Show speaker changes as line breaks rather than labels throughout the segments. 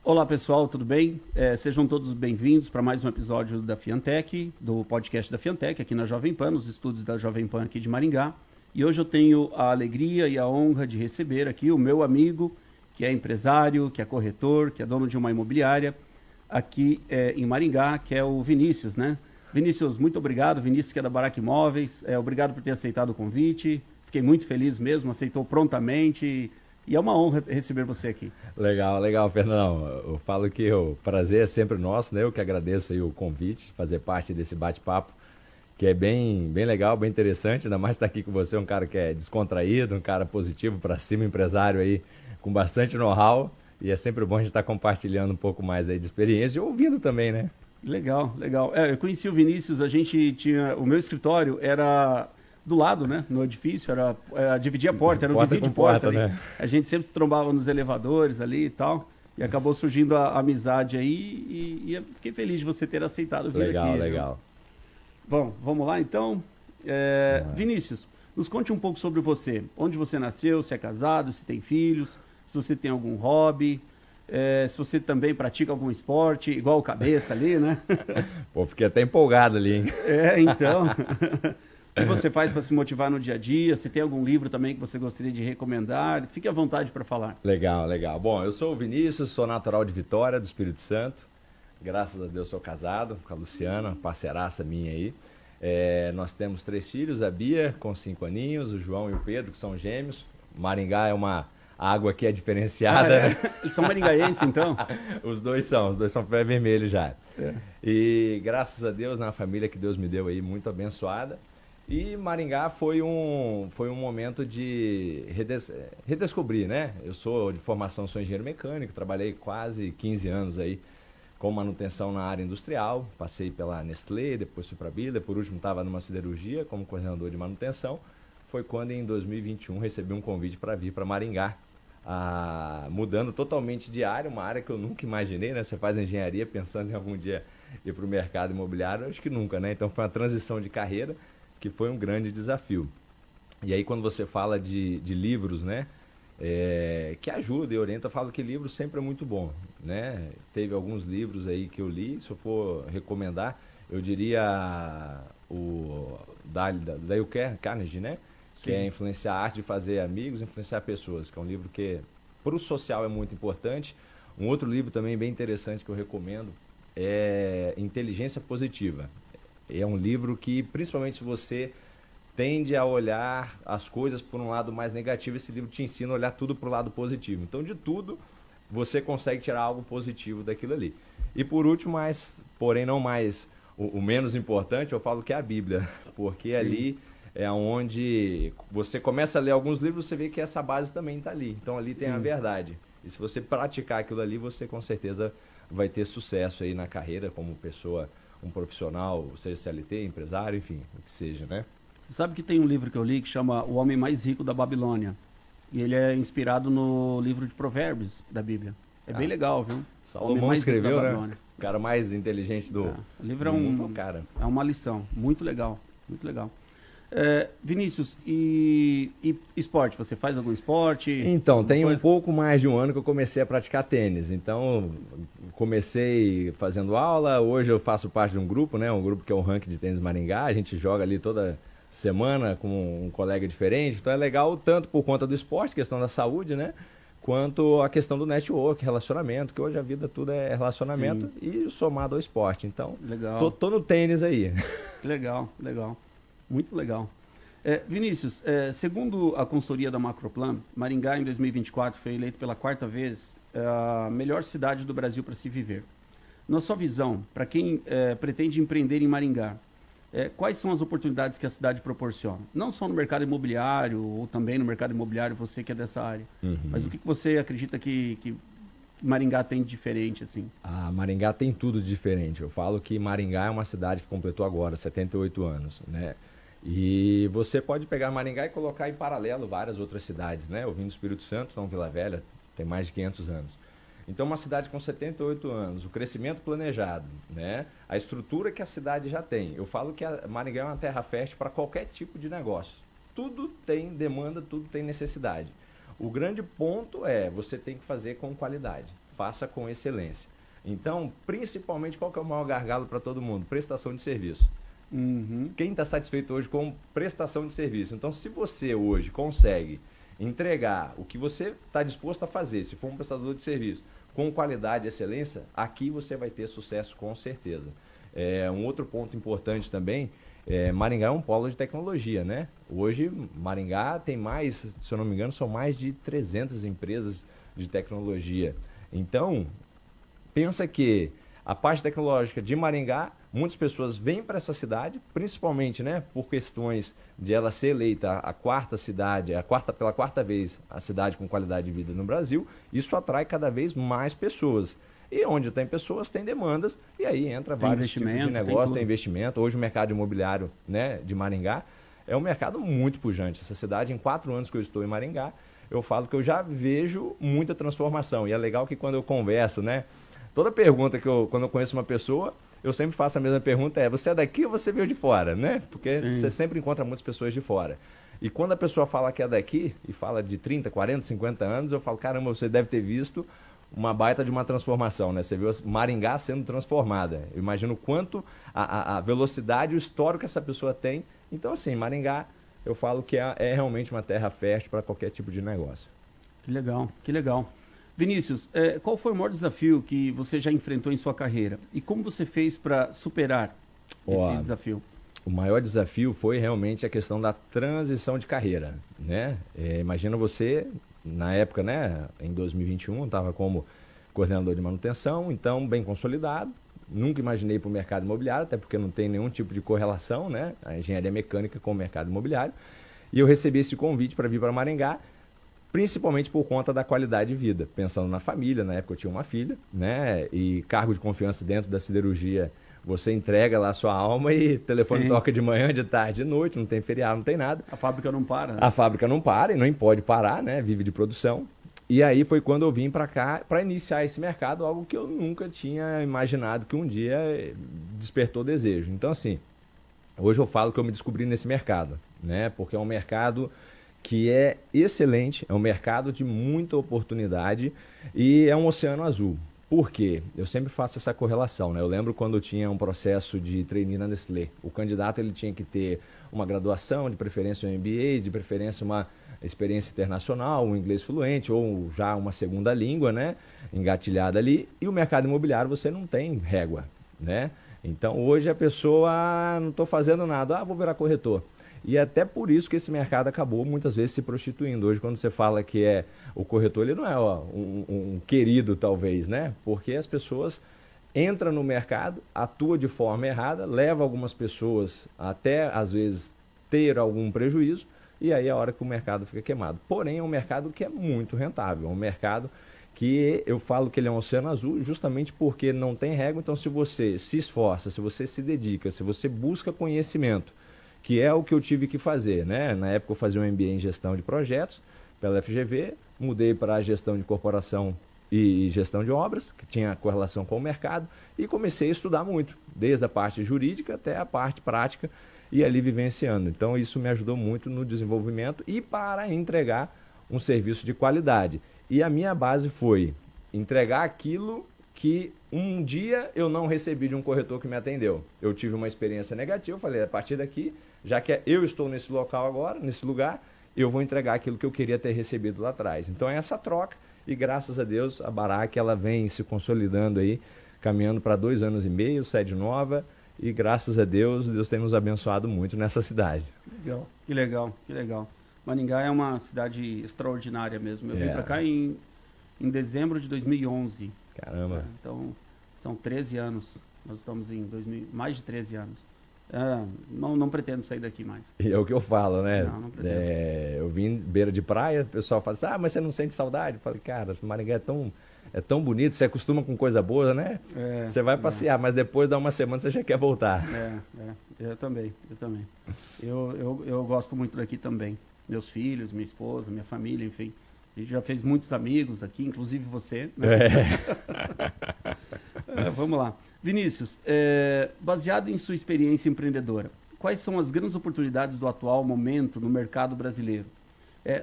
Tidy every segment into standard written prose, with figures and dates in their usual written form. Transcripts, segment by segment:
Olá pessoal, tudo bem? Sejam todos bem-vindos para mais um episódio da Fiantec, do podcast da Fiantec, aqui na Jovem Pan, nos estúdios da Jovem Pan aqui de Maringá. E hoje eu tenho a alegria e a honra de receber aqui o meu amigo, que é empresário, que é corretor, que é dono de uma imobiliária aqui em Maringá, que é o Vinícius, né? Vinícius, muito obrigado. Vinícius, que é da Barack Imóveis, obrigado por ter aceitado o convite. Fiquei muito feliz mesmo, aceitou prontamente. E é uma honra receber você aqui.
Legal, Fernandão. Eu falo que o prazer é sempre nosso, né? Eu que agradeço aí o convite, fazer parte desse bate-papo, que é bem legal, bem interessante. Ainda mais estar aqui com você, um cara que é descontraído, um cara positivo para cima, empresário aí com bastante know-how. E é sempre bom a gente estar compartilhando um pouco mais aí de experiência e ouvindo também, né?
Legal. Eu conheci o Vinícius, a gente tinha... O meu escritório era... do lado, né? No edifício, dividia a porta, era um vizinho de porta ali. Né? A gente sempre se trombava nos elevadores ali e tal. E acabou surgindo a amizade aí e eu fiquei feliz de você ter aceitado vir aqui.
Legal.
Bom, vamos lá então. Vinícius, nos conte um pouco sobre você. Onde você nasceu, se é casado, se tem filhos, se você tem algum hobby, se você também pratica algum esporte, igual o Cabeça ali, né?
Pô, fiquei até empolgado ali, hein?
Então... O que você faz para se motivar no dia a dia? Se tem algum livro também que você gostaria de recomendar? Fique à vontade para falar.
Legal. Bom, eu sou o Vinícius, sou natural de Vitória, do Espírito Santo. Graças a Deus sou casado com a Luciana, parceiraça minha aí. Nós temos 3 filhos, a Bia, com 5 aninhos, o João e o Pedro, que são gêmeos. Maringá é uma... A água aqui é diferenciada.
Eles são maringaenses, então?
Os dois são pé vermelho já. E graças a Deus, na família que Deus me deu aí, muito abençoada. E Maringá foi um momento de redescobrir, né? Eu sou de formação, sou engenheiro mecânico, trabalhei quase 15 anos aí com manutenção na área industrial, passei pela Nestlé, depois fui para a Bida, por último estava numa siderurgia como coordenador de manutenção. Foi quando em 2021 recebi um convite para vir para Maringá, mudando totalmente de área, uma área que eu nunca imaginei, né? Você faz engenharia pensando em algum dia ir para o mercado imobiliário, acho que nunca, né? Então foi uma transição de carreira, que foi um grande desafio. E aí quando você fala de livros, né, que ajuda e orienta, eu falo que livro sempre é muito bom, né? Teve alguns livros aí que eu li, se eu for recomendar, eu diria o Dale Carnegie, né? Sim. Que é Influenciar a Arte de Fazer Amigos, Influenciar Pessoas, que é um livro que para o social é muito importante. Um outro livro também bem interessante que eu recomendo é Inteligência Positiva. É um livro que, principalmente se você tende a olhar as coisas por um lado mais negativo, esse livro te ensina a olhar tudo para o lado positivo. Então, de tudo, você consegue tirar algo positivo daquilo ali. E por último, porém não mais o menos importante, eu falo que é a Bíblia. Porque Sim. Ali é onde você começa a ler alguns livros, você vê que essa base também está ali. Então, ali tem Sim. A verdade. E se você praticar aquilo ali, você com certeza vai ter sucesso aí na carreira como pessoa, um profissional, seja CLT, empresário, enfim, o que seja, né?
Você sabe que tem um livro que eu li que chama O Homem Mais Rico da Babilônia. E ele é inspirado no livro de Provérbios da Bíblia. É bem legal, viu?
Salomão escreveu, né? O cara mais inteligente do
O livro
cara.
É uma lição. Muito legal, muito legal. Vinícius, e esporte? Você faz algum esporte?
Então, tem um pouco mais de um ano que eu comecei a praticar tênis. Então, comecei fazendo aula. Hoje eu faço parte de um grupo, né? Um grupo que é o Ranking de Tênis Maringá. A gente joga ali toda semana com um colega diferente. Então é legal tanto por conta do esporte, questão da saúde, né? Quanto a questão do network, relacionamento, que hoje a vida tudo é relacionamento. Sim. E somado ao esporte. Então,
legal.
Tô no tênis aí.
Legal. Muito legal. Vinícius, segundo a consultoria da Macroplan, Maringá em 2024 foi eleito pela 4ª vez a melhor cidade do Brasil para se viver. Na sua visão, para quem pretende empreender em Maringá, quais são as oportunidades que a cidade proporciona? Não só no mercado imobiliário, ou também no mercado imobiliário, você que é dessa área. Uhum. Mas o que você acredita que Maringá tem de diferente, assim?
Maringá tem tudo de diferente. Eu falo que Maringá é uma cidade que completou agora 78 anos, né? E você pode pegar Maringá e colocar em paralelo várias outras cidades, né? Eu vim do Espírito Santo, então Vila Velha tem mais de 500 anos. Então, uma cidade com 78 anos, o crescimento planejado, né? A estrutura que a cidade já tem. Eu falo que a Maringá é uma terra fértil para qualquer tipo de negócio. Tudo tem demanda, tudo tem necessidade. O grande ponto é você tem que fazer com qualidade. faça com excelência. Então, principalmente, qual que é o maior gargalo para todo mundo? Prestação de serviço. Quem está satisfeito hoje com prestação de serviço? Então, se você hoje consegue entregar o que você está disposto a fazer, se for um prestador de serviço, com qualidade e excelência, aqui você vai ter sucesso com certeza. Um outro ponto importante também, Maringá é um polo de tecnologia, né? Hoje, Maringá tem mais, se eu não me engano, são mais de 300 empresas de tecnologia. Então, pensa que a parte tecnológica de Maringá, muitas pessoas vêm para essa cidade, principalmente, né, por questões de ela ser eleita a quarta cidade, pela quarta vez a cidade com qualidade de vida no Brasil. Isso atrai cada vez mais pessoas. E onde tem pessoas, tem demandas, e aí entra vários tipos de negócio, tem investimento. Hoje o mercado imobiliário, né, de Maringá é um mercado muito pujante. Essa cidade, em 4 anos que eu estou em Maringá, eu falo que eu já vejo muita transformação. E é legal que quando eu converso, né, toda pergunta quando eu conheço uma pessoa, eu sempre faço a mesma pergunta, você é daqui ou você veio de fora, né? Porque você sempre encontra muitas pessoas de fora. E quando a pessoa fala que é daqui, e fala de 30, 40, 50 anos, eu falo, caramba, você deve ter visto uma baita de uma transformação, né? Você viu Maringá sendo transformada. Eu imagino o quanto a velocidade, o histórico que essa pessoa tem. Então, assim, Maringá, eu falo que é realmente uma terra fértil para qualquer tipo de negócio.
Que legal, que legal. Vinícius, qual foi o maior desafio que você já enfrentou em sua carreira? E como você fez para superar esse desafio?
O maior desafio foi realmente a questão da transição de carreira, né? Imagina você, na época, né, em 2021, estava como coordenador de manutenção, então bem consolidado. Nunca imaginei para o mercado imobiliário, até porque não tem nenhum tipo de correlação, né, a engenharia mecânica com o mercado imobiliário. E eu recebi esse convite para vir para Maringá, principalmente por conta da qualidade de vida, pensando na família. Na época eu tinha uma filha, né, e cargo de confiança dentro da siderurgia, você entrega lá a sua alma e o telefone toca de manhã, de tarde, de noite, não tem feriado, não tem nada.
A fábrica não para, né?
A fábrica não para e não pode parar, né, vive de produção. E aí foi quando eu vim para cá para iniciar esse mercado, algo que eu nunca tinha imaginado que um dia despertou desejo. Então, assim, hoje eu falo que eu me descobri nesse mercado, né, porque é um mercado que é excelente, é um mercado de muita oportunidade e é um oceano azul. Por quê? Eu sempre faço essa correlação, né? Eu lembro quando eu tinha um processo de trainee na Nestlé. O candidato ele tinha que ter uma graduação, de preferência um MBA, de preferência uma experiência internacional, um inglês fluente ou já uma segunda língua, né, engatilhada ali. E o mercado imobiliário você não tem régua, né? Então hoje a pessoa, não estou fazendo nada, vou virar corretor. E até por isso que esse mercado acabou muitas vezes se prostituindo. Hoje, quando você fala que o corretor, ele não é um querido, talvez, né? Porque as pessoas entram no mercado, atuam de forma errada, leva algumas pessoas até, às vezes, ter algum prejuízo, e aí é a hora que o mercado fica queimado. Porém, é um mercado que é muito rentável, é um mercado que eu falo que ele é um oceano azul justamente porque não tem régua. Então, se você se esforça, se você se dedica, se você busca conhecimento, que é o que eu tive que fazer, né? Na época eu fazia um MBA em gestão de projetos pela FGV, mudei para a gestão de corporação e gestão de obras, que tinha correlação com o mercado, e comecei a estudar muito, desde a parte jurídica até a parte prática, e ali vivenciando. Então isso me ajudou muito no desenvolvimento e para entregar um serviço de qualidade. E a minha base foi entregar aquilo que um dia eu não recebi de um corretor que me atendeu. Eu tive uma experiência negativa, eu falei, a partir daqui, já que eu estou nesse local agora, nesse lugar, eu vou entregar aquilo que eu queria ter recebido lá atrás. Então é essa troca, e graças a Deus a Barac ela vem se consolidando aí, caminhando para 2 anos e meio, sede nova, e graças a Deus, Deus tem nos abençoado muito nessa cidade.
Legal, que legal, que legal. Maringá é uma cidade extraordinária mesmo. Eu vim para cá em dezembro de 2011.
Caramba.
Então, são 13 anos. Nós estamos em mais de 13 anos. Não pretendo sair daqui mais.
E é o que eu falo, né?
Não pretendo.
Eu vim beira de praia, o pessoal fala assim, mas você não sente saudade? Eu falei, cara, Maringá é tão bonito, você acostuma com coisa boa, né? Você vai passear, mas depois da uma semana você já quer voltar.
Eu também. Eu gosto muito daqui também. Meus filhos, minha esposa, minha família, enfim. A gente já fez muitos amigos aqui, inclusive você. Né? Vamos lá. Vinícius, baseado em sua experiência empreendedora, quais são as grandes oportunidades do atual momento no mercado brasileiro?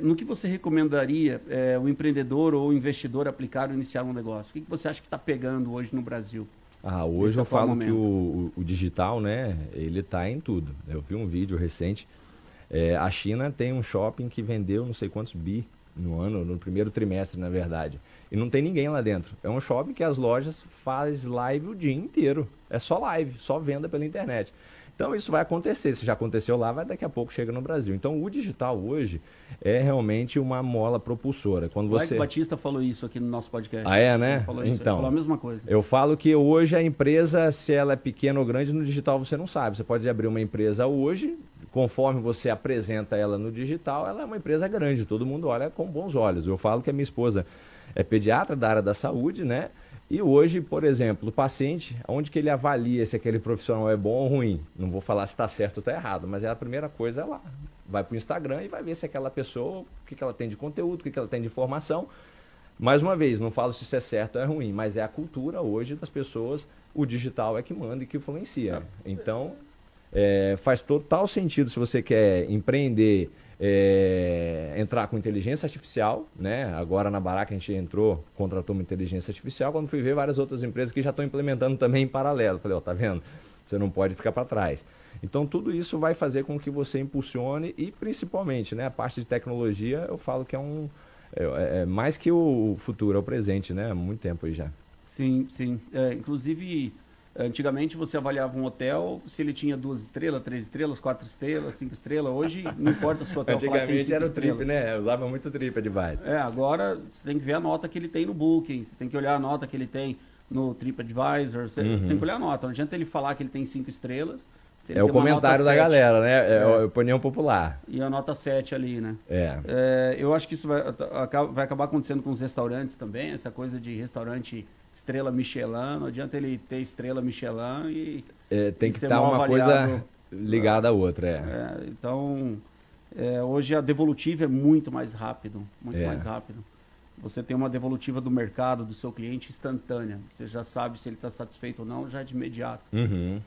No que você recomendaria o empreendedor ou o investidor aplicar ou iniciar um negócio? O que você acha que está pegando hoje no Brasil?
Hoje eu falo que o digital, né, ele está em tudo. Eu vi um vídeo recente, a China tem um shopping que vendeu não sei quantos bi no ano, no primeiro trimestre, na verdade. E não tem ninguém lá dentro. É um shopping que as lojas faz live o dia inteiro. É só live, só venda pela internet. Então isso vai acontecer, se já aconteceu lá, daqui a pouco chega no Brasil. Então o digital hoje é realmente uma mola propulsora. Quando
o Mike Batista falou isso aqui no nosso podcast.
Né?
Ele falou isso, ele falou a mesma coisa.
Eu falo que hoje a empresa, se ela é pequena ou grande, no digital você não sabe. Você pode abrir uma empresa hoje, conforme você apresenta ela no digital, ela é uma empresa grande, todo mundo olha com bons olhos. Eu falo que a minha esposa é pediatra da área da saúde, né? E hoje, por exemplo, o paciente, onde que ele avalia se aquele profissional é bom ou ruim? Não vou falar se está certo ou está errado, mas a primeira coisa é lá. Vai para o Instagram e vai ver se aquela pessoa, o que ela tem de conteúdo, o que ela tem de informação. Mais uma vez, não falo se isso é certo ou é ruim, mas é a cultura hoje das pessoas, o digital é que manda e que influencia. Então, faz total sentido se você quer empreender, entrar com inteligência artificial, né? Agora na Baraka a gente contratou uma inteligência artificial, quando fui ver várias outras empresas que já estão implementando também em paralelo. Falei, tá vendo? Você não pode ficar para trás. Então tudo isso vai fazer com que você impulsione e principalmente, né, a parte de tecnologia, eu falo que é mais que o futuro, é o presente, né? Há muito tempo aí já.
Sim, sim. Inclusive, antigamente você avaliava um hotel se ele tinha 2 estrelas, 3 estrelas, 4 estrelas, 5 estrelas. Hoje não importa se o hotel falar que tem 5
era o
estrelas.
Trip, né? Eu usava muito Trip Advisor.
Agora você tem que ver a nota que ele tem no Booking, você tem que olhar a nota que ele tem no TripAdvisor, você tem que olhar a nota. Não adianta ele falar que ele tem 5 estrelas.
É o comentário da galera, né? É a opinião popular.
E a nota 7 ali, né? Eu acho que isso vai acabar acontecendo com os restaurantes também, essa coisa de restaurante estrela Michelin, não adianta ele ter estrela Michelin e
tem que estar uma coisa ligada à outra.
Então, hoje a devolutiva é muito mais rápido, mais rápido. Você tem uma devolutiva do mercado, do seu cliente instantânea. Você já sabe se ele está satisfeito ou não, já de imediato.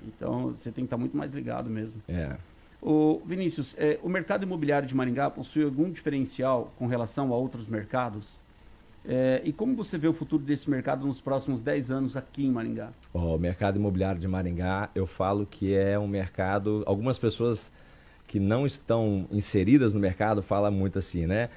Então, você tem que estar muito mais ligado mesmo. Vinícius, o mercado imobiliário de Maringá possui algum diferencial com relação a outros mercados? E como você vê o futuro desse mercado nos próximos 10 anos aqui em Maringá?
O mercado imobiliário de Maringá, eu falo que é um mercado... Algumas pessoas que não estão inseridas no mercado falam muito assim, né?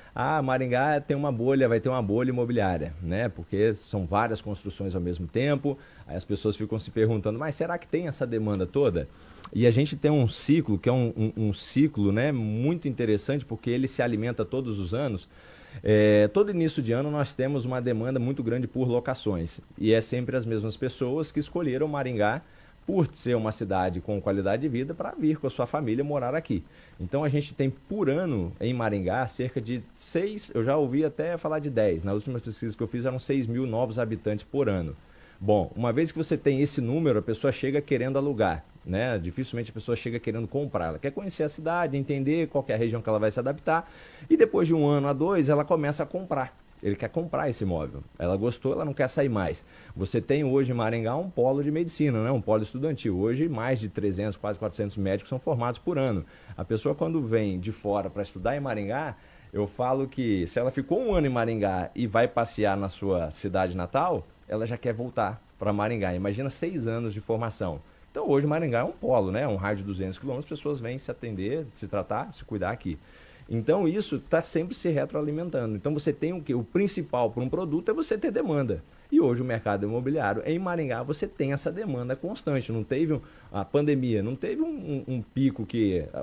Maringá tem uma bolha, vai ter uma bolha imobiliária, né? Porque são várias construções ao mesmo tempo, aí as pessoas ficam se perguntando, mas será que tem essa demanda toda? E a gente tem um ciclo, que é um ciclo, né, muito interessante, porque ele se alimenta todos os anos. Todo início de ano nós temos uma demanda muito grande por locações, e é sempre as mesmas pessoas que escolheram Maringá por ser uma cidade com qualidade de vida, para vir com a sua família morar aqui. Então a gente tem por ano em Maringá cerca de 6, eu já ouvi até falar de 10, nas últimas pesquisas que eu fiz eram 6 mil novos habitantes por ano. Bom, uma vez que você tem esse número, a pessoa chega querendo alugar, né? Dificilmente a pessoa chega querendo comprar. Ela quer conhecer a cidade, entender qual que é a região que ela vai se adaptar, e depois de 1 ano a 2 ela começa a comprar. Ele quer comprar esse imóvel. Ela gostou, ela não quer sair mais. Você tem hoje em Maringá um polo de medicina, né? Um polo estudantil. Hoje mais de 300, quase 400 médicos são formados por ano. A pessoa quando vem de fora para estudar em Maringá, eu falo que se ela ficou 1 ano em Maringá e vai passear na sua cidade natal, ela já quer voltar para Maringá. Imagina 6 anos de formação. Então hoje Maringá é um polo, né? Um raio de 200 quilômetros, as pessoas vêm se atender, se tratar, se cuidar aqui. Então isso está sempre se retroalimentando. Então você tem o quê? O principal para um produto é você ter demanda. E hoje o mercado imobiliário, em Maringá, você tem essa demanda constante. Não teve a pandemia, não teve um pico,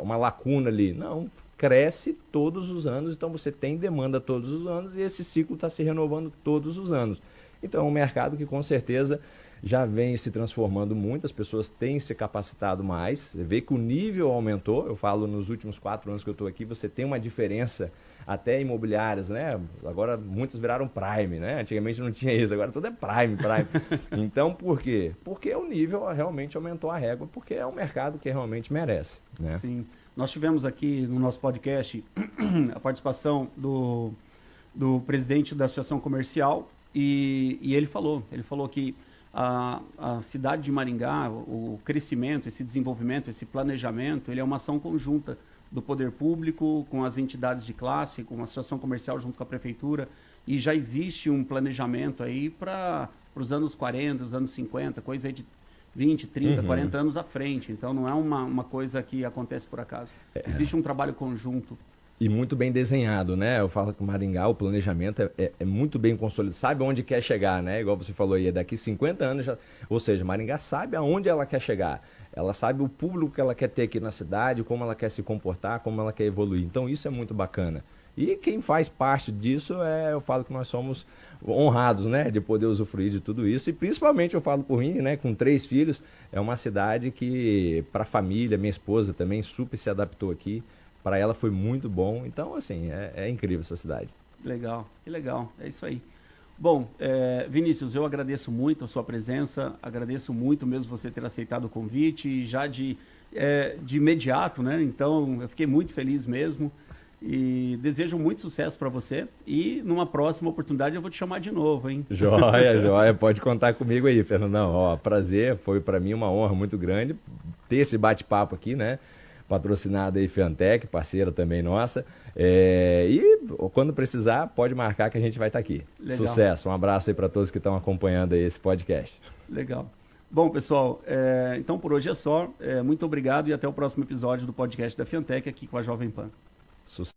uma lacuna ali. Não, cresce todos os anos, então você tem demanda todos os anos e esse ciclo está se renovando todos os anos. Então é um mercado que com certeza já vem se transformando muito, as pessoas têm se capacitado mais, você vê que o nível aumentou, eu falo nos últimos 4 anos que eu estou aqui, você tem uma diferença até imobiliárias, né? Agora muitas viraram Prime, né? Antigamente não tinha isso, agora tudo é Prime. Então por quê? Porque o nível realmente aumentou a régua, porque é um mercado que realmente merece, né?
Sim, nós tivemos aqui no nosso podcast a participação do presidente da Associação Comercial e ele falou que a cidade de Maringá, o crescimento, esse desenvolvimento, esse planejamento, ele é uma ação conjunta do poder público, com as entidades de classe, com a associação comercial junto com a prefeitura, e já existe um planejamento aí para os anos 40, os anos 50, coisa aí de 20, 30, 40 anos à frente. Então não é uma coisa que acontece por acaso. Existe um trabalho conjunto.
E muito bem desenhado, né? Eu falo que o Maringá, o planejamento é muito bem consolidado. Sabe onde quer chegar, né? Igual você falou aí, daqui 50 anos já... Ou seja, Maringá sabe aonde ela quer chegar. Ela sabe o público que ela quer ter aqui na cidade, como ela quer se comportar, como ela quer evoluir. Então isso é muito bacana. E quem faz parte disso, eu falo que nós somos honrados, né? De poder usufruir de tudo isso. E principalmente eu falo por mim, né? Com 3 filhos, é uma cidade que, para a família, minha esposa também super se adaptou aqui. Para ela foi muito bom. Então, assim, é incrível essa cidade.
Legal, que legal. É isso aí. Bom, Vinícius, eu agradeço muito a sua presença, agradeço muito mesmo você ter aceitado o convite, e já de imediato, né? Então, eu fiquei muito feliz mesmo e desejo muito sucesso para você. E numa próxima oportunidade eu vou te chamar de novo, hein?
Joia, joia. Pode contar comigo aí, Fernandão. Ó, prazer, foi para mim uma honra muito grande ter esse bate-papo aqui, né? Patrocinada aí Fiantec, parceira também nossa. E quando precisar, pode marcar que a gente vai estar aqui. Legal. Sucesso, um abraço aí para todos que estão acompanhando aí esse podcast.
Legal. Bom, pessoal, então por hoje é só. Muito obrigado e até o próximo episódio do podcast da Fiantec aqui com a Jovem Pan.
Sucesso.